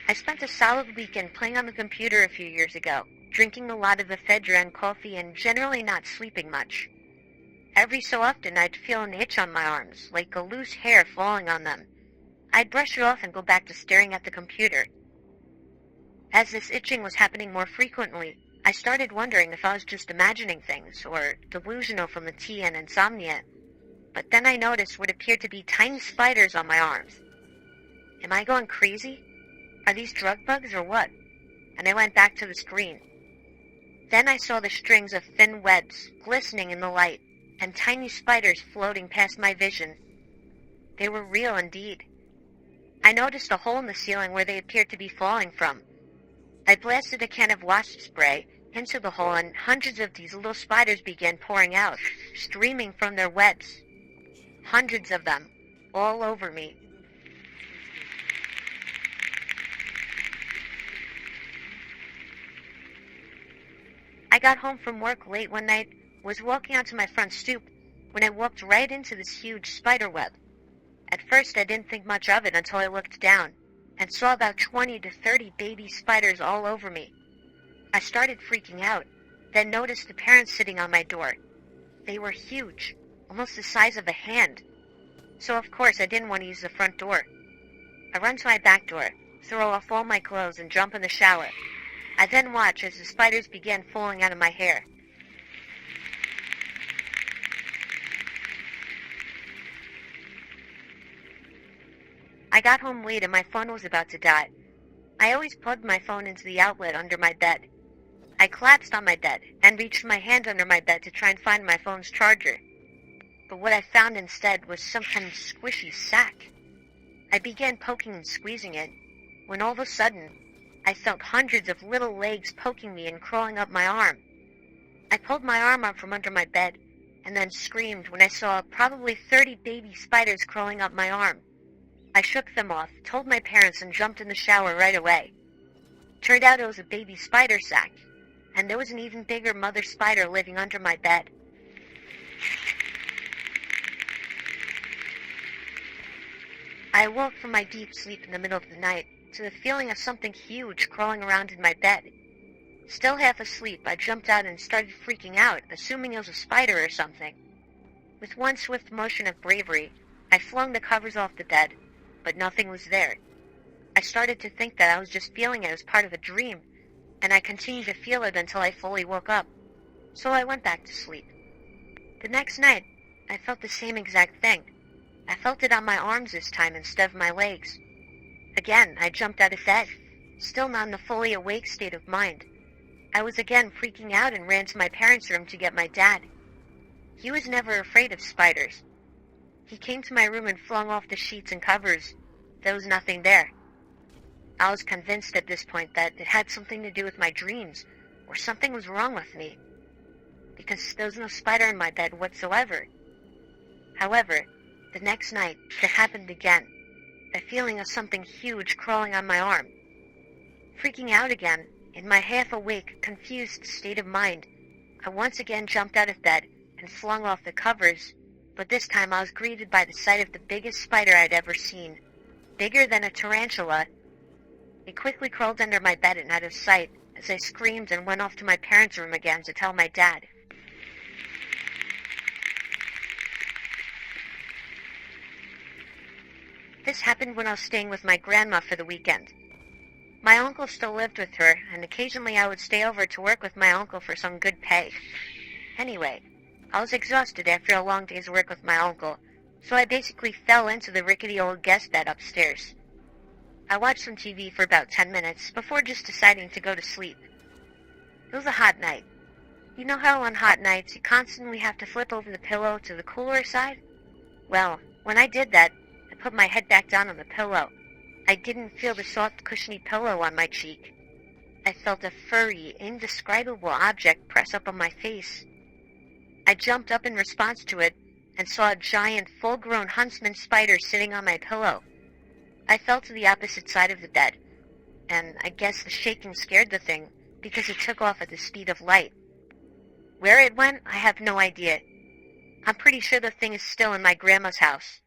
I spent a solid weekend playing on the computer a few years ago, drinking a lot of ephedra and coffee and generally not sleeping much. Every so often I'd feel an itch on my arms, like a loose hair falling on them. I'd brush it off and go back to staring at the computer. As this itching was happening more frequently, I started wondering if I was just imagining things, or delusional from the tea and insomnia. But then I noticed what appeared to be tiny spiders on my arms. Am I going crazy? Are these drug bugs or what? And I went back to the screen. Then I saw the strings of thin webs glistening in the light, and tiny spiders floating past my vision. They were real indeed. I noticed a hole in the ceiling where they appeared to be falling from. I blasted a can of wasp spray into the hole, and hundreds of these little spiders began pouring out, streaming from their webs. Hundreds of them, all over me. I got home from work late one night, was walking onto my front stoop, when I walked right into this huge spider web. At first I didn't think much of it until I looked down, and saw about 20 to 30 baby spiders all over me. I started freaking out, then noticed the parents sitting on my door. They were huge, almost the size of a hand. So of course I didn't want to use the front door. I run to my back door, throw off all my clothes, and jump in the shower. I then watch as the spiders began falling out of my hair. I got home late and my phone was about to die. I always plugged my phone into the outlet under my bed. I collapsed on my bed and reached my hand under my bed to try and find my phone's charger. But what I found instead was some kind of squishy sack. I began poking and squeezing it, when all of a sudden, I felt hundreds of little legs poking me and crawling up my arm. I pulled my arm out from under my bed, and then screamed when I saw probably 30 baby spiders crawling up my arm. I shook them off, told my parents, and jumped in the shower right away. Turned out it was a baby spider sack, and there was an even bigger mother spider living under my bed. I awoke from my deep sleep in the middle of the night to the feeling of something huge crawling around in my bed. Still half asleep, I jumped out and started freaking out, assuming it was a spider or something. With one swift motion of bravery, I flung the covers off the bed, but nothing was there. I started to think that I was just feeling it as part of a dream, and I continued to feel it until I fully woke up. So I went back to sleep. The next night, I felt the same exact thing. I felt it on my arms this time instead of my legs. Again, I jumped out of bed, still not in a fully awake state of mind. I was again freaking out and ran to my parents' room to get my dad. He was never afraid of spiders. He came to my room and flung off the sheets and covers. There was nothing there. I was convinced at this point that it had something to do with my dreams, or something was wrong with me, because there was no spider in my bed whatsoever. However, the next night, it happened again. A feeling of something huge crawling on my arm. Freaking out again, in my half-awake, confused state of mind, I once again jumped out of bed and flung off the covers, but this time I was greeted by the sight of the biggest spider I'd ever seen. Bigger than a tarantula. It quickly crawled under my bed and out of sight as I screamed and went off to my parents' room again to tell my dad. This happened when I was staying with my grandma for the weekend. My uncle still lived with her, and occasionally I would stay over to work with my uncle for some good pay. Anyway, I was exhausted after a long day's work with my uncle, so I basically fell into the rickety old guest bed upstairs. I watched some TV for about 10 minutes before just deciding to go to sleep. It was a hot night. You know how on hot nights you constantly have to flip over the pillow to the cooler side? Well, when I did that, I put my head back down on the pillow. I didn't feel the soft, cushiony pillow on my cheek. I felt a furry, indescribable object press up on my face. I jumped up in response to it and saw a giant, full-grown huntsman spider sitting on my pillow. I fell to the opposite side of the bed, and I guess the shaking scared the thing because it took off at the speed of light. Where it went, I have no idea. I'm pretty sure the thing is still in my grandma's house.